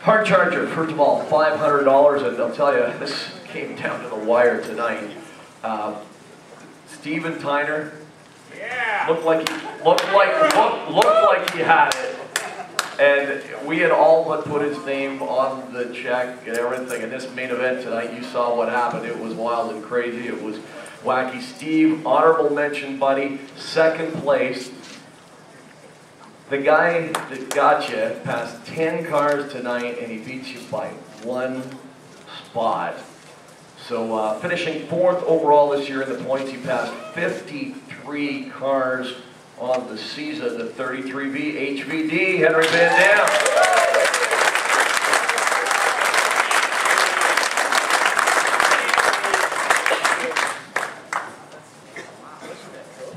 Hard charger, first of all, $500, and I'll tell you, this came down to the wire tonight. Steven Tyner, yeah, looked like he had it, and we had all but put his name on the check and everything. And this main event tonight, you saw what happened. It was wild and crazy. It was wacky. Steve, honorable mention, buddy, second place. The guy that got you passed 10 cars tonight, and he beats you by 1 spot. So finishing 4th overall this year in the points, he passed 53 cars on the season. The 33B HVD, Henry Van Dam.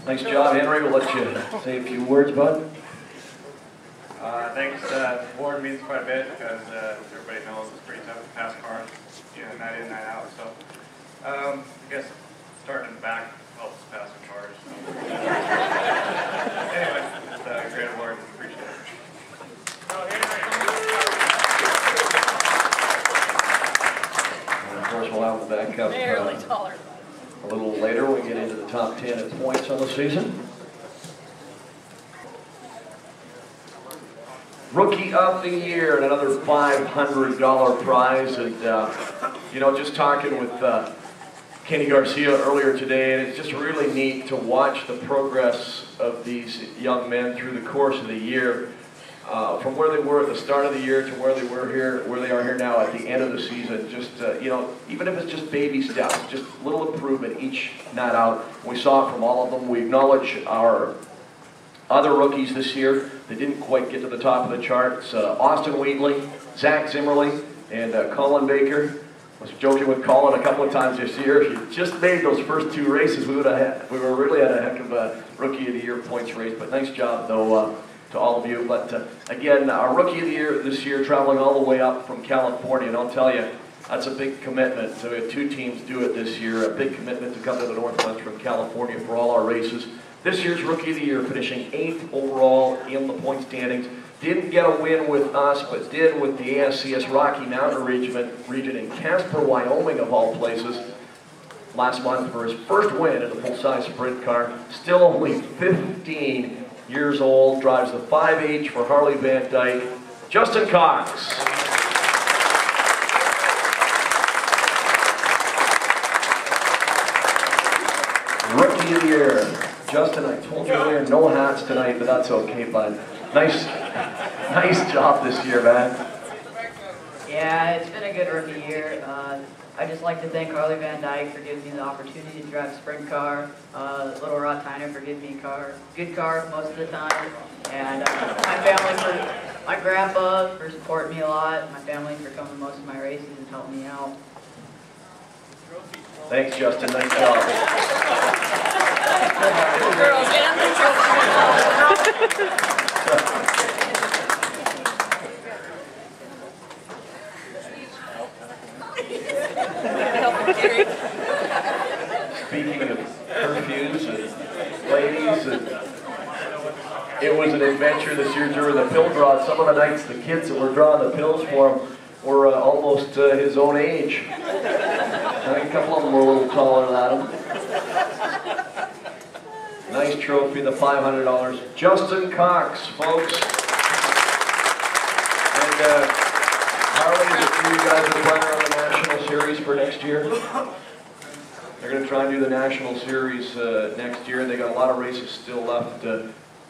Nice job, Henry. We'll let you say a few words, bud. Thanks. Board means quite a bit because everybody knows it's pretty tough to pass cars, night in, night out. So I guess starting in the back helps passing cars. So. Anyway, it's a great award. Appreciate it. And of course, we'll have the back up a little later. We get into the top 10 in points on the season. Rookie of the Year, and another $500 prize. And, just talking with Kenny Garcia earlier today, and it's just really neat to watch the progress of these young men through the course of the year. From where they were at the start of the year to where they are here now at the end of the season. Just, even if it's just baby steps, just little improvement each night out. We saw it from all of them. We acknowledge our other rookies this year that didn't quite get to the top of the charts. Austin Wheatley, Zach Zimmerly, and Colin Baker. I was joking with Colin a couple of times this year. If you just made those first 2 races, we would have really had a heck of a Rookie of the Year points race. But nice job, though, to all of you. But again, our Rookie of the Year this year, traveling all the way up from California, and I'll tell you, that's a big commitment. So we had 2 teams do it this year, a big commitment to come to the Northwest from California for all our races. This year's Rookie of the Year, finishing 8th overall in the point standings. Didn't get a win with us, but did with the Ascs Rocky Mountain region in Casper, Wyoming, of all places, last month for his first win in a full-size sprint car. Still only 15 years old, drives the 5H for Harley Van Dyke. Justin Cox. Rookie of the Year. Justin, I told you earlier, no hats tonight, but that's okay, bud. Nice job this year, man. Yeah, it's been a good rookie year. I'd just like to thank Harley Van Dyke for giving me the opportunity to drive a sprint car. Little Rod Tyner for giving me a good car most of the time. And my family, my grandpa for supporting me a lot. My family for coming to most of my races and helping me out. Thanks, Justin. Nice job. Girls, get on the Speaking of curfews and ladies, it was an adventure this year during the pill draw. Some of the nights the kids that were drawing the pills for him were almost his own age. I think a couple of them were a little taller than him. Nice trophy, the $500. Justin Cox, folks. And Harley, you guys are planning on the National Series for next year? They're going to try and do the National Series next year. They got a lot of races still left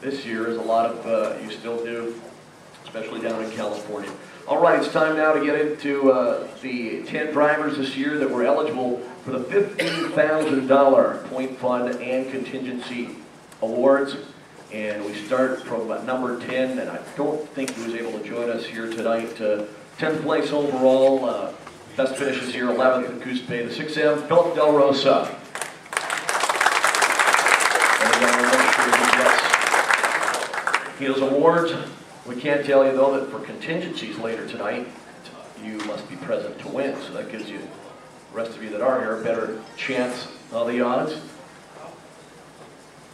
this year, as a lot of you still do, especially down in California. All right, it's time now to get into the 10 drivers this year that were eligible for the $15,000 point fund and contingency awards. And we start from number 10, and I don't think he was able to join us here tonight. 10th place overall, best finishes here, 11th in Coos Bay, the 6M, Philip Del Rosa. And again, we'll make sure he gets his awards. We can't tell you, though, that for contingencies later tonight, you must be present to win. So that gives you, the rest of you that are here, a better chance of the odds.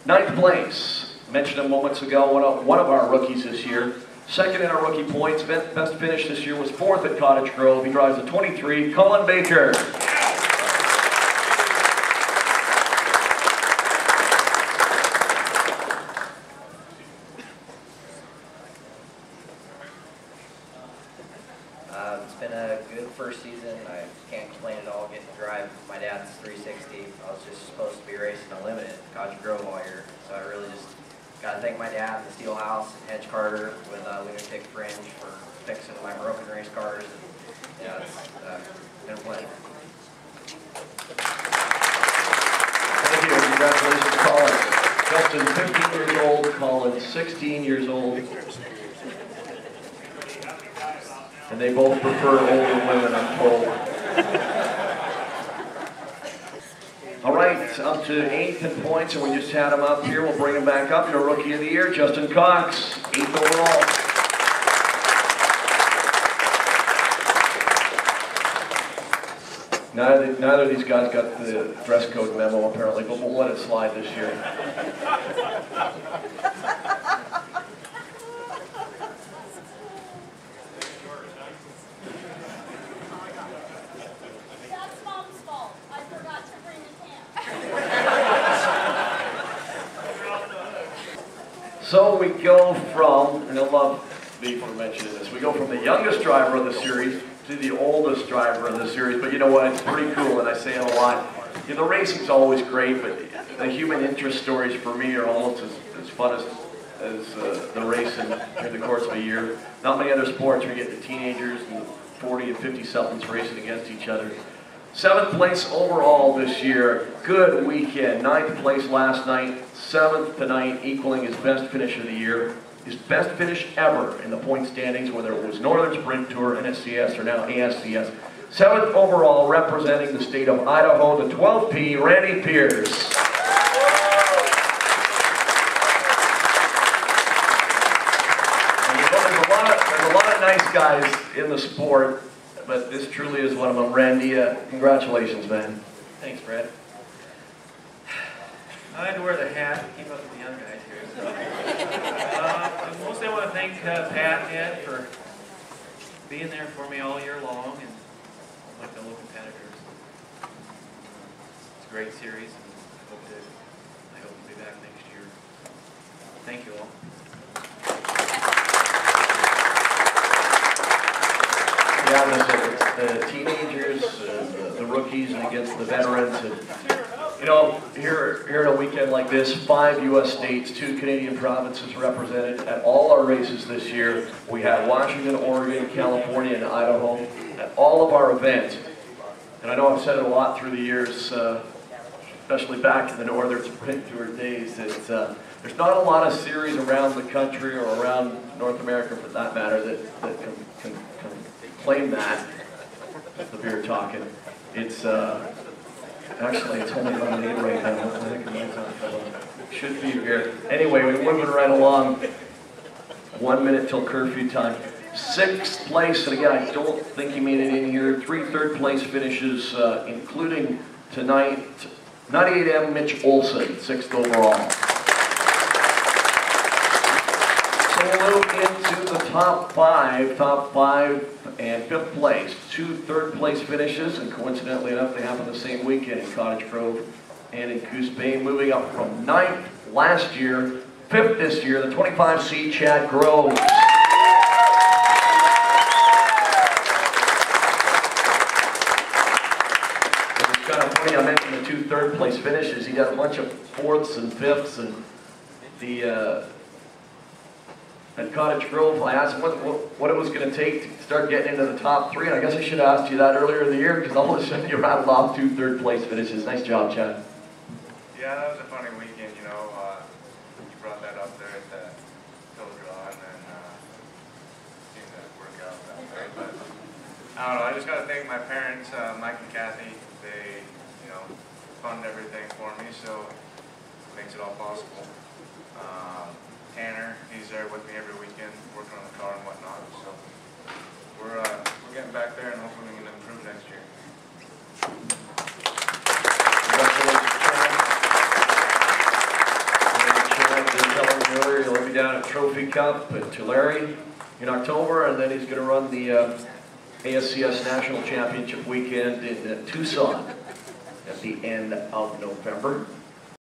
9th place, mentioned him moments ago, one of our rookies this year, Second in our rookie points, best finish this year was fourth at Cottage Grove. He drives a 23, Colin Baker. It's been a good first season. I can't complain at all getting to drive my dad's 360. I was just supposed to be racing a limited at Cottage Grove all year. So I really just got to thank my dad and the Steel House and Hedge Carter with Lunatic Fringe for fixing my broken race cars. And, yeah, it's been a pleasure. Thank you. Congratulations, Colin. Justin, 15 years old. Colin, 16 years old. And they both prefer older women, I'm told. All right, up to 8th in points, and we just had him up here. We'll bring him back up. Your Rookie of the Year, Justin Cox, 8th overall. Neither of these guys got the dress code memo, apparently, but we'll let it slide this year. So we go from, and they'll love me for mentioning this, we go from the youngest driver of the series to the oldest driver of the series, but you know what, it's pretty cool, and I say it a lot. You know, the racing's always great, but the human interest stories for me are almost as fun as the racing during the course of a year. Not many other sports where you get the teenagers and 40 and 50-somethings racing against each other. 7th place overall this year. Good weekend. 9th place last night. 7th tonight, equaling his best finish of the year. His best finish ever in the point standings, whether it was Northern Sprint Tour, NSCS, or now ASCS. 7th overall, representing the state of Idaho, the 12P, Randy Pierce. And you know, there's a lot of nice guys in the sport, but this truly is one of them. Randy, congratulations, man. Thanks, Brad. I had to wear the hat to keep up with the young guys here. So. Mostly I want to thank Pat and Ed for being there for me all year long, and my fellow competitors. It's a great series, and I hope to be back next year. Thank you all. Yeah, the teenagers, the rookies, and against the veterans. And, you know, here on a weekend like this, 5 U.S. states, 2 Canadian provinces represented at all our races this year. We had Washington, Oregon, California, and Idaho at all of our events. And I know I've said it a lot through the years, especially back in the Northern Sprint Tour days, that there's not a lot of series around the country or around North America, for that matter, that can claim that. The beer talking. It's actually it's only about 8 right now. I think it might not should be here. Anyway, we're moving right along. 1 minute till curfew time. 6th place, and again, I don't think he made it in here. 3 third-place finishes, including tonight. 98M Mitch Olson, 6th overall. So we'll move into the top 5 and 5th place. 2 third-place finishes, and coincidentally enough, they happen the same weekend in Cottage Grove and in Coos Bay, moving up from 9th last year, 5th this year, the 25C Chad Groves. It's kind of funny, I mentioned the 2 third-place finishes. He got a bunch of 4ths and 5ths, and at Cottage Grove, I asked him what it was going to take to start getting into the top 3, and I guess I should have asked you that earlier in the year, because all of a sudden you rattled off 2 third-place finishes. Nice job, Chad. Yeah, that was a funny weekend, you know. You brought that up there at the Phil Draw, and then seemed to work out that way. But I don't know, I just got to thank my parents, Mike and Kathy. They, you know, fund everything for me, so it makes it all possible. Tanner, he's there with me every weekend, working on the car and whatnot. So we're getting back there, and hopefully we can improve next year. Congratulations, Chad. He'll be down at Trophy Cup at Tulare. in October, and then he's going to run the ASCS National Championship weekend in Tucson at the end of November.